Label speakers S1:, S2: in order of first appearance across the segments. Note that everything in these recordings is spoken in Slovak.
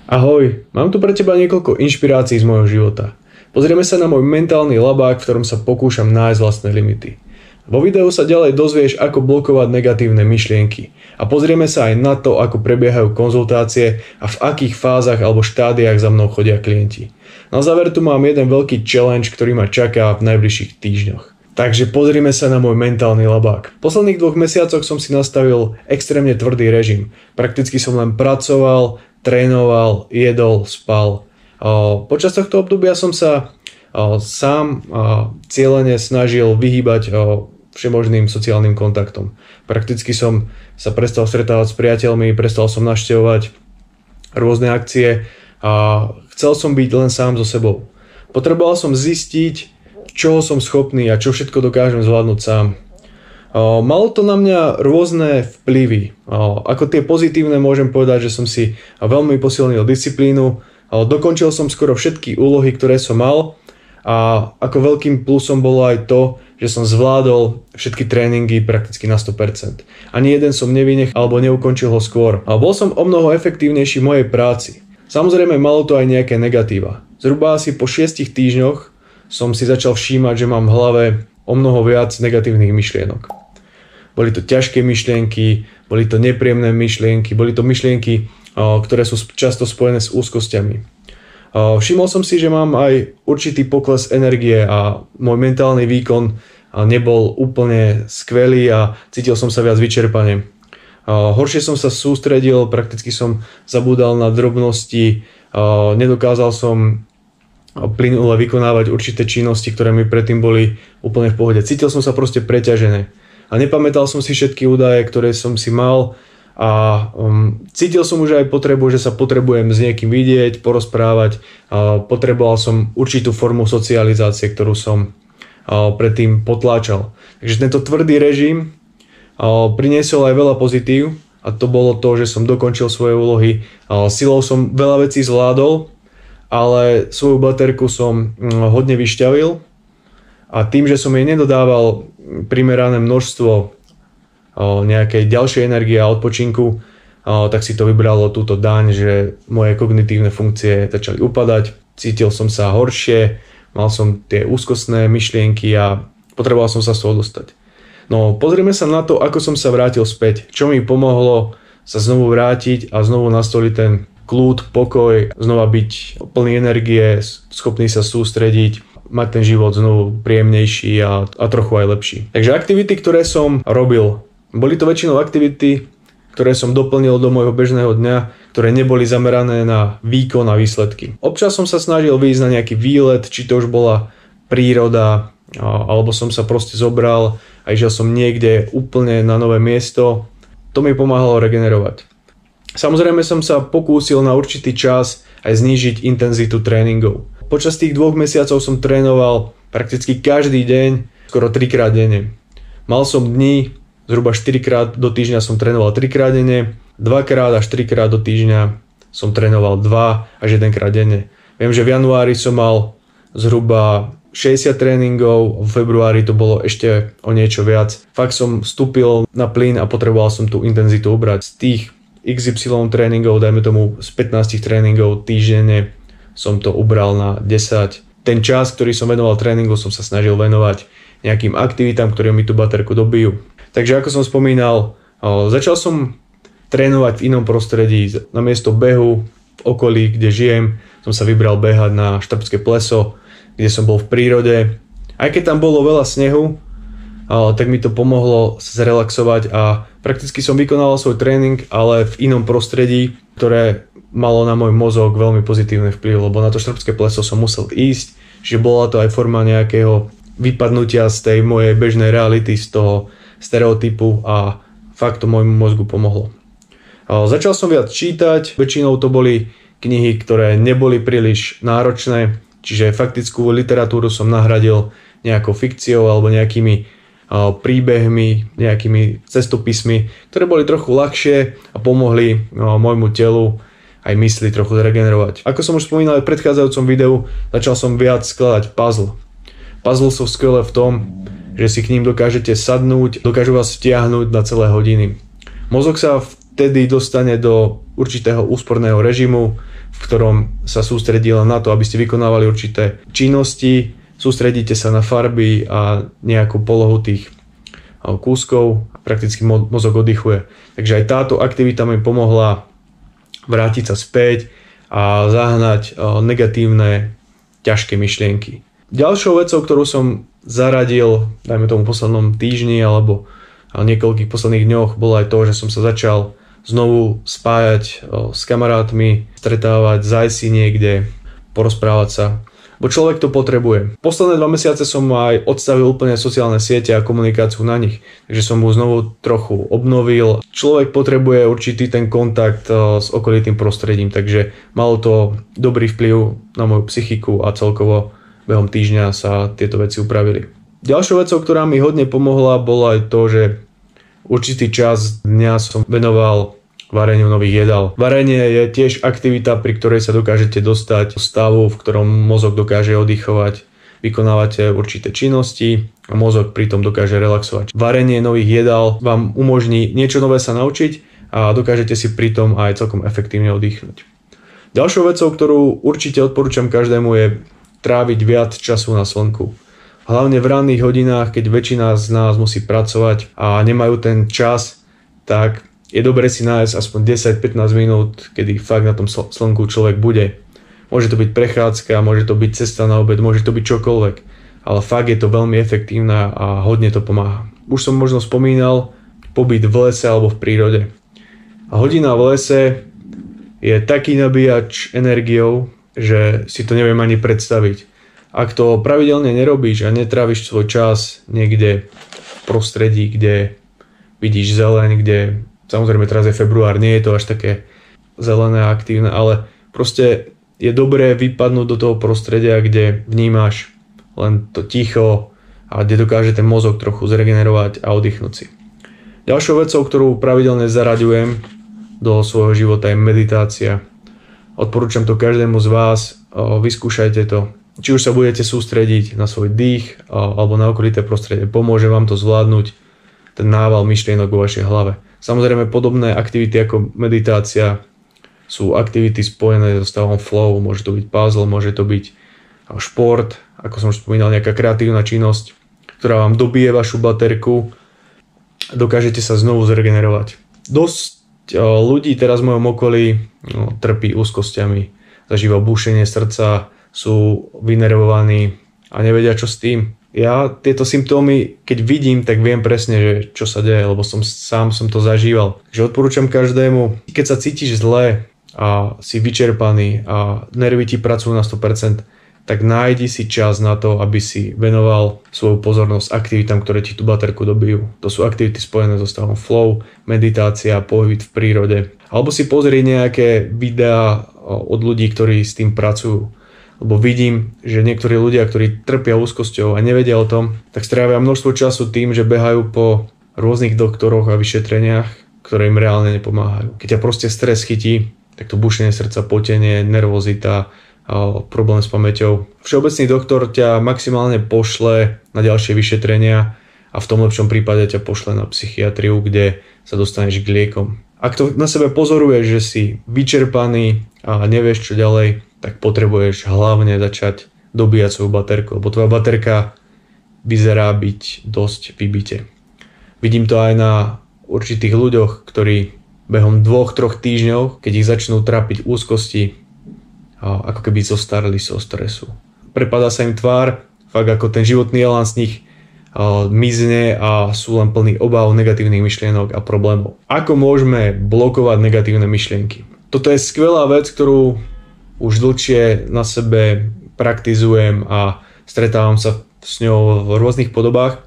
S1: Ahoj, mám tu pre teba niekoľko inšpirácií z môjho života. Pozrieme sa na môj mentálny labák, v ktorom sa pokúšam nájsť vlastné limity. Vo videu sa ďalej dozvieš, ako blokovať negatívne myšlienky. A pozrieme sa aj na to, ako prebiehajú konzultácie a v akých fázach alebo štádiách za mnou chodia klienti. Na záver tu mám jeden veľký challenge, ktorý ma čaká v najbližších týždňoch. Takže pozrime sa na môj mentálny labák. V posledných 2 mesiacoch som si nastavil extrémne tvrdý režim. Prakticky som len pracoval, trénoval, jedol, spal. Počas tohto obdobia som sa sám cieľene snažil vyhýbať všemožným sociálnym kontaktom. Prakticky som sa prestal stretávať s priateľmi, prestal som navštevovať rôzne akcie a chcel som byť len sám so sebou. Potreboval som zistiť, čoho som schopný a čo všetko dokážem zvládnuť sám. Malo to na mňa rôzne vplyvy. Ako tie pozitívne môžem povedať, že som si veľmi posilnil disciplínu, dokončil som skoro všetky úlohy, ktoré som mal a ako veľkým plusom bolo aj to, že som zvládol všetky tréningy prakticky na 100%. Ani jeden som nevynechal alebo neukončil ho skôr. Bol som omnoho efektívnejší v mojej práci. Samozrejme malo to aj nejaké negatíva. Zhruba asi po 6 týždňoch som si začal všímať, že mám v hlave omnoho viac negatívnych myšlienok. Boli to ťažké myšlienky, boli to nepríjemné myšlienky, boli to myšlienky, ktoré sú často spojené s úzkosťami. Všimol som si, že mám aj určitý pokles energie a môj mentálny výkon nebol úplne skvelý a cítil som sa viac vyčerpane. Horšie som sa sústredil, prakticky som zabúdal na drobnosti, nedokázal som plynule vykonávať určité činnosti, ktoré mi predtým boli úplne v pohode. Cítil som sa proste preťažené. A nepamätal som si všetky údaje, ktoré som si mal a cítil som už aj potrebu, že sa potrebujem s niekým vidieť, porozprávať. Potreboval som určitú formu socializácie, ktorú som predtým potláčal. Takže tento tvrdý režim priniesol aj veľa pozitív a to bolo to, že som dokončil svoje úlohy. Silou som veľa vecí zvládol, ale svoju baterku som hodne vyšťavil a tým, že som jej nedodával primerané množstvo nejakej ďalšej energie a odpočinku, tak si to vybralo túto daň, že moje kognitívne funkcie začali upadať, cítil som sa horšie, mal som tie úzkostné myšlienky a potreboval som sa z toho dostať. No pozrieme sa na to, ako som sa vrátil späť, čo mi pomohlo sa znovu vrátiť a znovu nastoliť ten kľud, pokoj, znova byť plný energie, schopný sa sústrediť, mať ten život znovu príjemnejší a trochu aj lepší. Takže aktivity, ktoré som robil, boli to väčšinou aktivity, ktoré som doplnil do môjho bežného dňa, ktoré neboli zamerané na výkon a výsledky. Občas som sa snažil vyjsť na nejaký výlet, či to už bola príroda, alebo som sa proste zobral a išiel som niekde úplne na nové miesto. To mi pomáhalo regenerovať. Samozrejme som sa pokúsil na určitý čas aj znížiť intenzitu tréningov. Počas tých 2 mesiacov som trénoval prakticky každý deň, skoro 3-krát denne. Mal som dní, zhruba 4-krát do týždňa som trénoval 3-krát denne, 2-krát až 3-krát do týždňa som trénoval 2 až 1-krát denne. Viem, že v januári som mal zhruba 60 tréningov, v februári to bolo ešte o niečo viac. Fakt som vstúpil na plyn a potreboval som tú intenzitu ubrať. Z tých XY tréningov, dajme tomu z 15 tréningov týždenne, som to ubral na 10. Ten čas, ktorý som venoval tréningu, som sa snažil venovať nejakým aktivitám, ktoré mi tú baterku dobijú. Takže ako som spomínal, začal som trénovať v inom prostredí. Namiesto behu v okolí, kde žijem, som sa vybral behať na Štrbské pleso, kde som bol v prírode. Aj keď tam bolo veľa snehu, tak mi to pomohlo zrelaxovať a prakticky som vykonával svoj tréning, ale v inom prostredí, ktoré malo na môj mozog veľmi pozitívny vplyv, lebo na to Štrbské pleso som musel ísť, že bola to aj forma nejakého vypadnutia z tej mojej bežnej reality, z toho stereotypu a fakt to môjmu mozgu pomohlo. Začal som viac čítať, väčšinou to boli knihy, ktoré neboli príliš náročné, čiže faktickú literatúru som nahradil nejakou fikciou alebo nejakými príbehmi, nejakými cestopismi, ktoré boli trochu ľahšie a pomohli môjmu telu aj mysli trochu zregenerovať. Ako som už spomínal aj v predchádzajúcom videu, začal som viac skladať puzzle. Puzzle sú skvelé v tom, že si k ním dokážete sadnúť, dokážu vás vtiahnuť na celé hodiny. Mozog sa vtedy dostane do určitého úsporného režimu, v ktorom sa sústredí len na to, aby ste vykonávali určité činnosti, sústredíte sa na farby a nejakú polohu tých kúskov, prakticky mozog oddychuje. Takže aj táto aktivita mi pomohla vrátiť sa späť a zahnať negatívne, ťažké myšlienky. Ďalšou vecou, ktorú som zaradil, dajme tomu poslednom týždni alebo niekoľkých posledných dňoch, bolo aj to, že som sa začal znovu spájať s kamarátmi, stretávať, zájsť si niekde, porozprávať sa. Bo človek to potrebuje. Posledné 2 mesiace som aj odstavil úplne sociálne siete a komunikáciu na nich. Takže som mu znovu trochu obnovil. Človek potrebuje určitý ten kontakt s okolitým prostredím, takže malo to dobrý vplyv na moju psychiku a celkovo behom týždňa sa tieto veci upravili. Ďalšou vecou, ktorá mi hodne pomohla, bolo aj to, že určitý čas dňa som venoval vareniu nových jedál. Varenie je tiež aktivita, pri ktorej sa dokážete dostať do stavu, v ktorom mozog dokáže oddychovať, vykonávate určité činnosti a mozog pritom dokáže relaxovať. Varenie nových jedál vám umožní niečo nové sa naučiť a dokážete si pritom aj celkom efektívne oddychnúť. Ďalšou vecou, ktorú určite odporúčam každému, je tráviť viac času na slnku. Hlavne v ranných hodinách, keď väčšina z nás musí pracovať a nemajú ten čas, tak je dobre si nájsť aspoň 10-15 minút, kedy fakt na tom slnku človek bude. Môže to byť prechádzka, môže to byť cesta na obed, môže to byť čokoľvek. Ale fakt je to veľmi efektívne a hodne to pomáha. Už som možno spomínal pobyt v lese alebo v prírode. A hodina v lese je taký nabíjač energiou, že si to neviem ani predstaviť. Ak to pravidelne nerobíš a netráviš svoj čas niekde v prostredí, kde vidíš zeleň, kde samozrejme teraz je február, nie je to až také zelené a aktívne, ale proste je dobré vypadnúť do toho prostredia, kde vnímaš len to ticho a kde dokáže ten mozog trochu zregenerovať a oddychnúť si. Ďalšou vecou, ktorú pravidelne zaraďujem do svojho života, je meditácia. Odporúčam to každému z vás, vyskúšajte to. Či už sa budete sústrediť na svoj dých alebo na okolité prostredie, pomôže vám to zvládnuť ten nával myšlienok vo vašej hlave. Samozrejme podobné aktivity ako meditácia sú aktivity spojené so stavom flow, môže to byť puzzle, môže to byť šport, ako som už spomínal, nejaká kreatívna činnosť, ktorá vám dobije vašu baterku a dokážete sa znovu zregenerovať. Dosť ľudí teraz v mojom okolí trpí úzkosťami, zažíva búšenie srdca, sú vynervovaní a nevedia čo s tým. Ja tieto symptómy, keď vidím, tak viem presne, že čo sa deje, lebo sám som to zažíval. Takže odporúčam každému, keď sa cítiš zle a si vyčerpaný a nervy ti pracujú na 100%, tak nájdi si čas na to, aby si venoval svoju pozornosť aktivitám, ktoré ti tú baterku dobijú. To sú aktivity spojené so stavom flow, meditácia, pohyb v prírode. Alebo si pozri nejaké videá od ľudí, ktorí s tým pracujú. Lebo vidím, že niektorí ľudia, ktorí trpia úzkosťou a nevedia o tom, tak strávia množstvo času tým, že behajú po rôznych doktoroch a vyšetreniach, ktoré im reálne nepomáhajú. Keď ťa proste stres chytí, tak to bušenie srdca, potenie, nervozita, problém s pamäťou. Všeobecný doktor ťa maximálne pošle na ďalšie vyšetrenia a v tom lepšom prípade ťa pošle na psychiatriu, kde sa dostaneš k liekom. Ak to na sebe pozoruješ, že si vyčerpaný a nevieš čo ďalej, tak potrebuješ hlavne začať dobíjať svoju baterku, lebo tvoja baterka vyzerá byť dosť vybite. Vidím to aj na určitých ľuďoch, ktorí behom 2-3 týždňov, keď ich začnú trápiť úzkosti, ako keby zostarli zo stresu. Prepadá sa im tvár, fakt ako ten životný elán z nich mizne a sú len plní obáv, negatívnych myšlienok a problémov. Ako môžeme blokovať negatívne myšlienky? Toto je skvelá vec, ktorú už dlhšie na sebe praktizujem a stretávam sa s ňou v rôznych podobách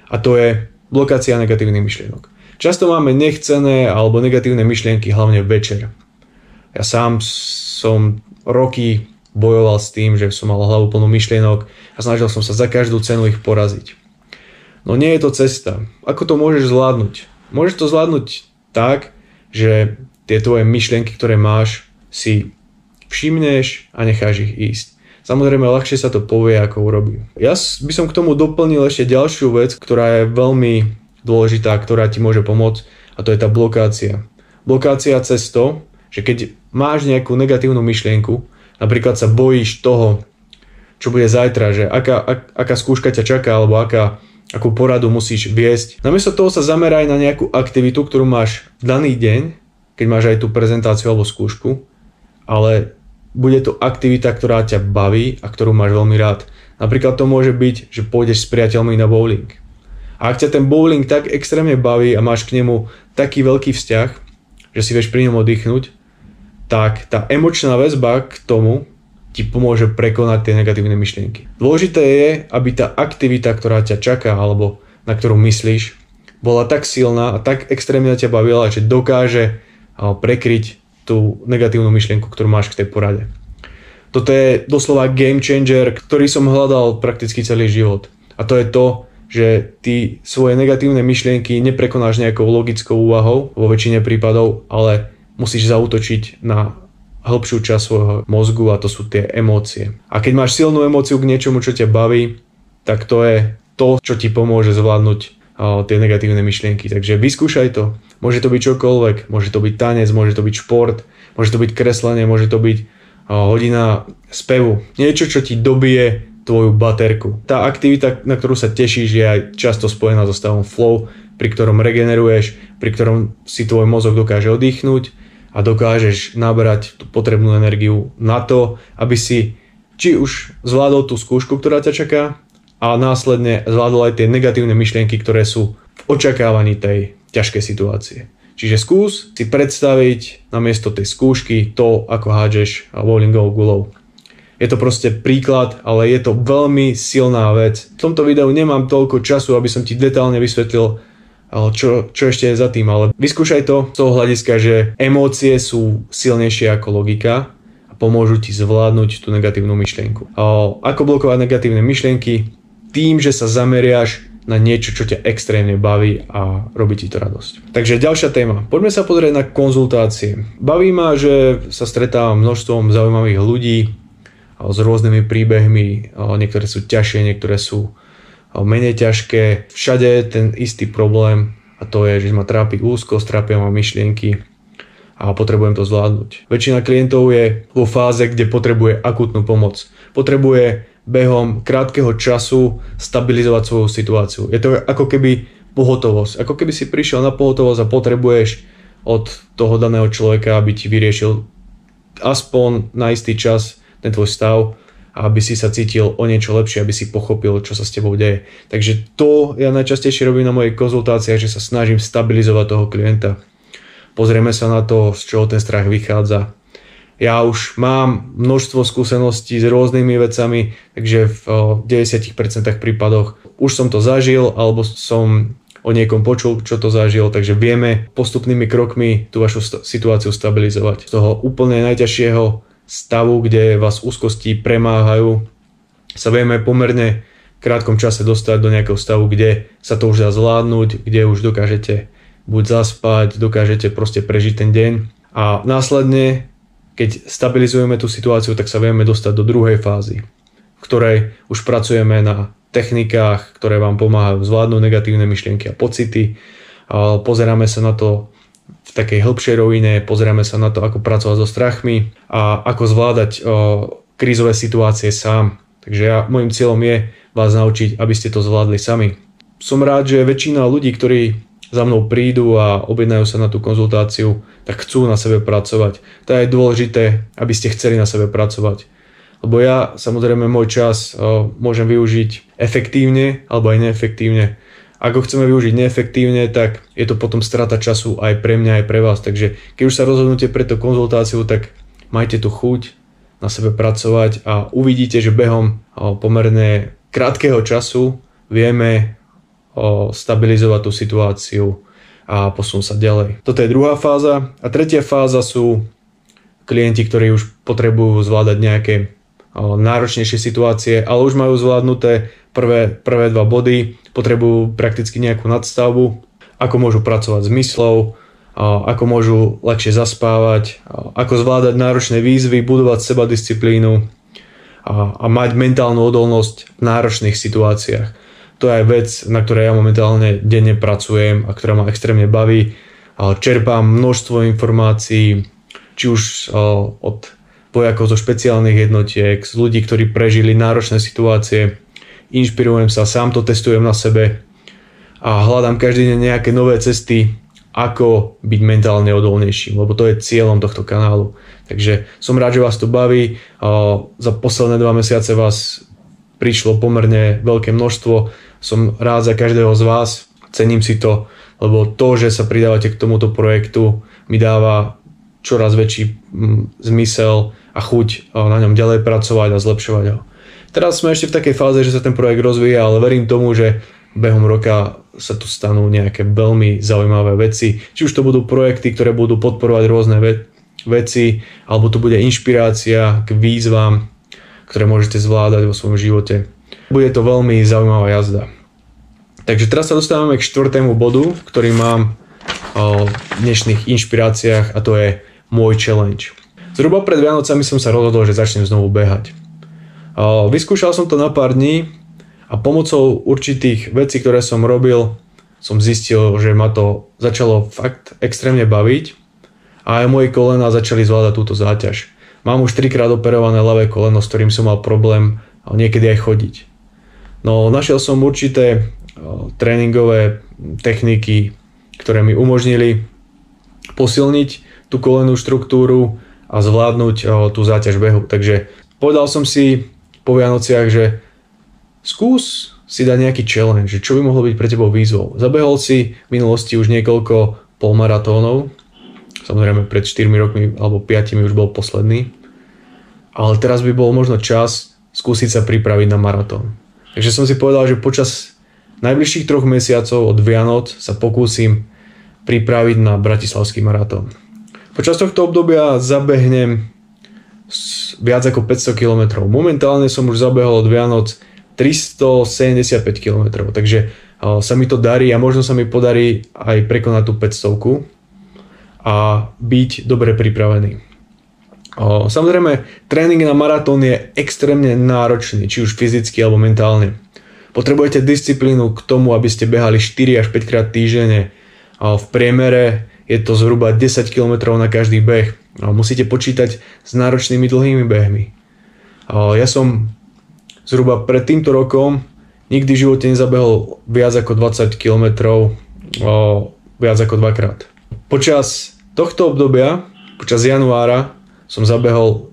S1: a to je blokácia negatívnych myšlienok. Často máme nechcené alebo negatívne myšlienky hlavne večer. Ja sám som roky bojoval s tým, že som mal hlavu plnú myšlienok a snažil som sa za každú cenu ich poraziť. No nie je to cesta. Ako to môžeš zvládnuť? Môžeš to zvládnuť tak, že tie tvoje myšlienky, ktoré máš, si všimneš a necháš ich ísť. Samozrejme, ľahšie sa to povie, ako urobí. Ja by som k tomu doplnil ešte ďalšiu vec, ktorá je veľmi dôležitá, ktorá ti môže pomôcť, a to je tá blokácia. Blokácia cez to, že keď máš nejakú negatívnu myšlienku, napríklad sa bojíš toho, čo bude zajtra, že aká skúška ťa čaká, alebo akú poradu musíš viesť. Namiesto toho sa zameraj na nejakú aktivitu, ktorú máš v daný deň, keď máš aj tú prezentáciu alebo skúšku, ale bude to aktivita, ktorá ťa baví a ktorú máš veľmi rád. Napríklad to môže byť, že pôjdeš s priateľmi na bowling. A ak ťa ten bowling tak extrémne baví a máš k nemu taký veľký vzťah, že si vieš pri ňom oddychnúť, tak tá emočná väzba k tomu ti pomôže prekonať tie negatívne myšlienky. Dôležité je, aby tá aktivita, ktorá ťa čaká alebo na ktorú myslíš, bola tak silná a tak extrémne ťa bavila, že dokáže prekryť tú negatívnu myšlienku, ktorú máš k tej porade. Toto je doslova game changer, ktorý som hľadal prakticky celý život. A to je to, že ty svoje negatívne myšlienky neprekonáš nejakou logickou úvahou vo väčšine prípadov, ale musíš zaútočiť na hĺbšiu časť svojho mozgu a to sú tie emócie. A keď máš silnú emóciu k niečomu, čo ťa baví, tak to je to, čo ti pomôže zvládnuť tie negatívne myšlienky. Takže vyskúšaj to. Môže to byť čokoľvek, môže to byť tanec, môže to byť šport, môže to byť kreslenie, môže to byť hodina spevu. Niečo, čo ti dobije tvoju baterku. Tá aktivita, na ktorú sa tešíš, je aj často spojená so stavom flow, pri ktorom regeneruješ, pri ktorom si tvoj mozog dokáže oddychnúť a dokážeš nabrať tú potrebnú energiu na to, aby si či už zvládol tú skúšku, ktorá ťa čaká, a následne zvládol aj tie negatívne myšlienky, ktoré sú v očakávaní tej ťažkej situácie. Čiže skús si predstaviť namiesto tej skúšky to, ako hádžeš bowlingovou guľou. Je to proste príklad, ale je to veľmi silná vec. V tomto videu nemám toľko času, aby som ti detálne vysvetlil, čo ešte je za tým, ale vyskúšaj to z toho hľadiska, že emócie sú silnejšie ako logika a pomôžu ti zvládnuť tú negatívnu myšlienku. Ako blokovať negatívne myšlienky? Tým, že sa zameriaš na niečo, čo ťa extrémne baví a robí ti to radosť. Takže ďalšia téma. Poďme sa pozrieť na konzultácie. Baví ma, že sa stretávam množstvom zaujímavých ľudí s rôznymi príbehmi. Niektoré sú ťažšie, niektoré sú menej ťažké. Všade je ten istý problém a to je, že ma trápi úzkosť, trápia ma myšlienky a potrebujem to zvládnuť. Väčšina klientov je vo fáze, kde potrebuje akútnu pomoc. Potrebuje behom krátkeho času stabilizovať svoju situáciu. Je to ako keby pohotovosť. Ako keby si prišiel na pohotovosť a potrebuješ od toho daného človeka, aby ti vyriešil aspoň na istý čas ten tvoj stav a aby si sa cítil o niečo lepšie, aby si pochopil, čo sa s tebou deje. Takže to ja najčastejšie robím na mojich konzultáciách, že sa snažím stabilizovať toho klienta. Pozrieme sa na to, z čoho ten strach vychádza. Ja už mám množstvo skúseností s rôznymi vecami, takže v 90% prípadoch už som to zažil alebo som o niekom počul, čo to zažil, takže vieme postupnými krokmi tú vašu situáciu stabilizovať. Z toho úplne najťažšieho stavu, kde vás úzkosti premáhajú, sa vieme pomerne v krátkom čase dostať do nejakého stavu, kde sa to už dá zvládnuť, kde už dokážete buď zaspať, dokážete proste prežiť ten deň a následne keď stabilizujeme tú situáciu, tak sa vieme dostať do druhej fázy, v ktorej už pracujeme na technikách, ktoré vám pomáhajú zvládnuť negatívne myšlienky a pocity. Pozeráme sa na to v takej hĺbšej rovine, pozeráme sa na to, ako pracovať so strachmi a ako zvládať krízové situácie sám. Takže môjim cieľom je vás naučiť, aby ste to zvládli sami. Som rád, že väčšina ľudí, ktorí za mnou prídu a objednajú sa na tú konzultáciu, tak chcú na sebe pracovať. To je dôležité, aby ste chceli na sebe pracovať. Lebo ja samozrejme môj čas môžem využiť efektívne alebo aj neefektívne. Ak ho chceme využiť neefektívne, tak je to potom strata času aj pre mňa, aj pre vás. Takže keď už sa rozhodnete pre tú konzultáciu, tak majte tu chuť na sebe pracovať a uvidíte, že behom pomerne krátkeho času vieme stabilizovať tú situáciu a posunúť sa ďalej. Toto je druhá fáza. A tretia fáza sú klienti, ktorí už potrebujú zvládať nejaké náročnejšie situácie, ale už majú zvládnuté prvé dva body, potrebujú prakticky nejakú nadstavbu, ako môžu pracovať s myslou, ako môžu ľahšie zaspávať, ako zvládať náročné výzvy, budovať sebadisciplínu a mať mentálnu odolnosť v náročných situáciách. To je vec, na ktorej ja momentálne denne pracujem a ktorá ma extrémne baví. Čerpám množstvo informácií, či už od vojakov zo špeciálnych jednotiek, z ľudí, ktorí prežili náročné situácie. Inšpirujem sa, sám to testujem na sebe a hľadám každý deň nejaké nové cesty, ako byť mentálne odolnejším, lebo to je cieľom tohto kanálu. Takže som rád, že vás to baví. Za posledné 2 mesiace vás prišlo pomerne veľké množstvo. Som rád za každého z vás. Cením si to, lebo to, že sa pridávate k tomuto projektu, mi dáva čoraz väčší zmysel a chuť na ňom ďalej pracovať a zlepšovať ho. Teraz sme ešte v takej fáze, že sa ten projekt rozvíja, ale verím tomu, že behom roka sa tu stanú nejaké veľmi zaujímavé veci. Či už to budú projekty, ktoré budú podporovať rôzne veci, alebo to bude inšpirácia k výzvam, ktoré môžete zvládať vo svojom živote. Bude to veľmi zaujímavá jazda. Takže teraz sa dostávame k 4. bodu, ktorý mám v dnešných inšpiráciách, a to je môj challenge. Zhruba pred Vianocami som sa rozhodol, že začnem znovu behať. Vyskúšal som to na pár dní a pomocou určitých vecí, ktoré som robil, som zistil, že ma to začalo fakt extrémne baviť a aj moje kolená začali zvládať túto záťaž. Mám už 3-krát operované ľavé koleno, s ktorým som mal problém niekedy aj chodiť. No, našiel som určité tréningové techniky, ktoré mi umožnili posilniť tú kolennú štruktúru a zvládnuť tú záťaž behu. Takže povedal som si po Vianociach, že skús si dať nejaký challenge, že čo by mohlo byť pre tebou výzvou. Zabehol si v minulosti už niekoľko polmaratónov, samozrejme pred 4 rokmi alebo 5 už bol posledný, ale teraz by bol možno čas skúsiť sa pripraviť na maratón. Takže som si povedal, že počas najbližších 3 mesiacov od Vianoc sa pokúsim pripraviť na bratislavský maratón. Počas tohto obdobia zabehnem viac ako 500 km. Momentálne som už zabehol od Vianoc 375 km, takže sa mi to darí a možno sa mi podarí aj prekonať tú 500 a byť dobre pripravený. Samozrejme, tréning na maratón je extrémne náročný, či už fyzicky alebo mentálne. Potrebujete disciplínu k tomu, aby ste behali 4 až 5 krát týždenne. V priemere je to zhruba 10 km na každý beh. Musíte počítať s náročnými dlhými behmi. Ja som zhruba pred týmto rokom nikdy v živote nezabehol viac ako 20 km viac ako 2-krát. Počas tohto obdobia, počas januára, som zabehol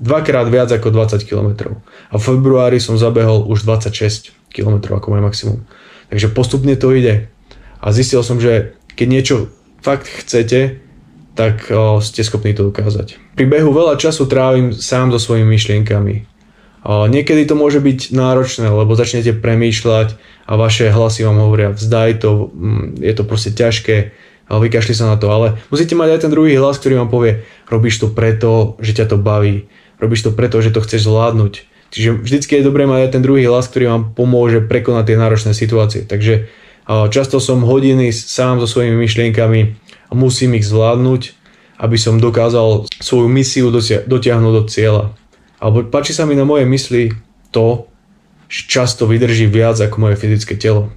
S1: 2-krát viac ako 20 km. A v februári som zabehol už 26 km ako moje maximum. Takže postupne to ide. A zistil som, že keď niečo fakt chcete, tak ste schopní to dokázať. Pri behu veľa času trávim sám so svojimi myšlienkami. Niekedy to môže byť náročné, lebo začnete premýšľať a vaše hlasy vám hovoria vzdaj to, je to proste ťažké, vykašli sa na to, ale musíte mať aj ten druhý hlas, ktorý vám povie, robíš to preto, že ťa to baví, robíš to preto, že to chceš zvládnuť. Čiže vždycky je dobré mať aj ten druhý hlas, ktorý vám pomôže prekonať tie náročné situácie. Takže často som hodiny sám so svojimi myšlienkami a musím ich zvládnuť, aby som dokázal svoju misiu dotiahnuť do cieľa. Alebo páči sa mi na moje mysli to, že často vydrží viac ako moje fyzické telo.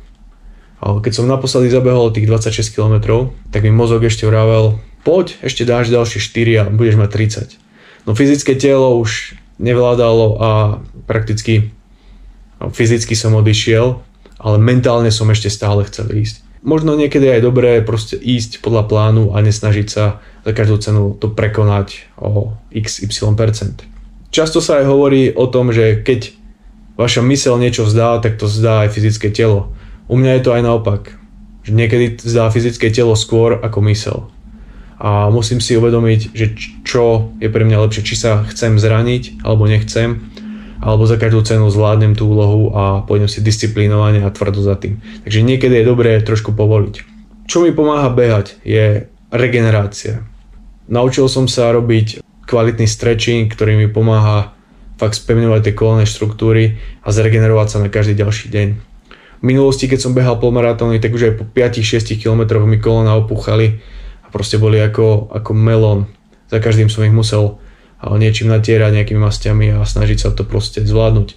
S1: Keď som naposledy zabehol tých 26 km, tak mi mozog ešte vravel, poď, ešte dáš ďalšie 4 a budeš mať 30. No fyzické telo už nevládalo a prakticky fyzicky som odišiel, ale mentálne som ešte stále chcel ísť. Možno niekedy je dobré proste ísť podľa plánu a nesnažiť sa za každú cenu to prekonať o XY%. Často sa aj hovorí o tom, že keď vaša myseľ niečo vzdá, tak to vzdá aj fyzické telo. U mňa je to aj naopak. Že niekedy vzdá fyzické telo skôr ako myseľ. A musím si uvedomiť, že čo je pre mňa lepšie. Či sa chcem zraniť, alebo nechcem, alebo za každú cenu zvládnem tú úlohu a pôjdem si disciplinovane a tvrdo za tým. Takže niekedy je dobré trošku povoliť. Čo mi pomáha behať je regenerácia. Naučil som sa robiť kvalitný stretching, ktorý mi pomáha fakt spevňovať tie kolenné štruktúry a zregenerovať sa na každý ďalší deň. V minulosti, keď som behal polmaratóny, tak už aj po 5-6 km mi kolena opúchali a proste boli ako melón. Za každým som ich musel niečím natierať, nejakými masťami a snažiť sa to proste zvládnuť.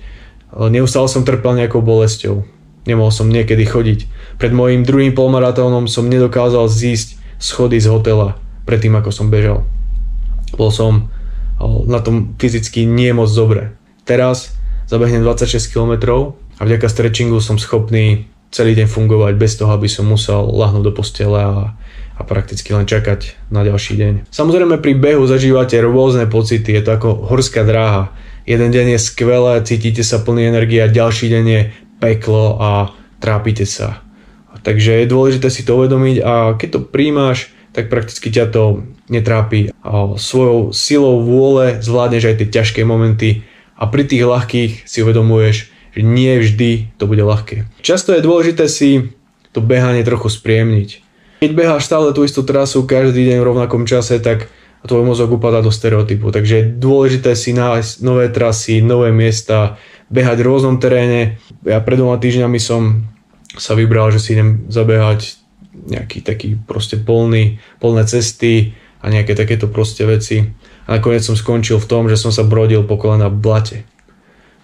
S1: Neustále som trpel nejakou bolesťou. Nemohol som niekedy chodiť. Pred mojím druhým polmaratónom som nedokázal zísť schody z hotela predtým, ako som bežal. bol som na tom fyzicky nie moc dobre. Teraz zabehnem 26 km a vďaka stretchingu som schopný celý deň fungovať bez toho, aby som musel ľahnúť do postele a prakticky len čakať na ďalší deň. Samozrejme pri behu zažívate rôzne pocity, je to ako horská dráha. Jeden deň je skvelé, cítite sa plný energie a ďalší deň je peklo a trápite sa. Takže je dôležité si to uvedomiť a keď to príjmaš, tak prakticky ťa to netrápi. A svojou silou vôle zvládneš aj tie ťažké momenty a pri tých ľahkých si uvedomuješ, že nie vždy to bude ľahké. Často je dôležité si to behanie trochu spríjemniť. Keď beháš stále tú istú trasu každý deň v rovnakom čase, tak tvoj mozog upadá do stereotypu. Takže je dôležité si nájsť nové trasy, nové miesta, behať v rôznom teréne. Ja pred 2 týždňami som sa vybral, že si idem zabehať nejaký taký proste plné cesty a nejaké takéto proste veci. A nakoniec som skončil v tom, že som sa brodil po kolena v blate.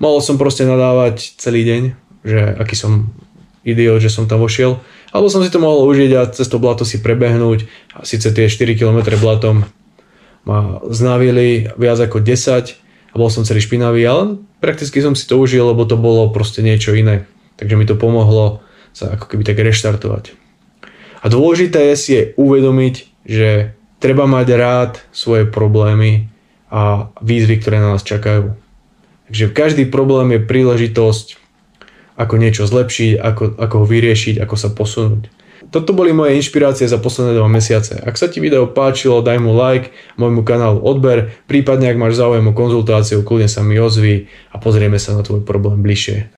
S1: Mohol som proste nadávať celý deň, že aký som idiot, že som tam vošiel. Alebo som si to mohol užiť a cez to blato si prebehnúť. A síce tie 4 km blatom ma znavili viac ako 10 a bol som celý špinavý, ale prakticky som si to užil, lebo to bolo proste niečo iné. Takže mi to pomohlo sa ako keby tak reštartovať. A dôležité je si uvedomiť, že treba mať rád svoje problémy a výzvy, ktoré na nás čakajú. Takže každý problém je príležitosť, ako niečo zlepšiť, ako ho vyriešiť, ako sa posunúť. Toto boli moje inšpirácie za posledné 2 mesiace. Ak sa ti video páčilo, daj mu like, môjmu kanálu odber, prípadne ak máš záujem o konzultáciu, kľudne sa mi ozvi a pozrieme sa na tvoj problém bližšie.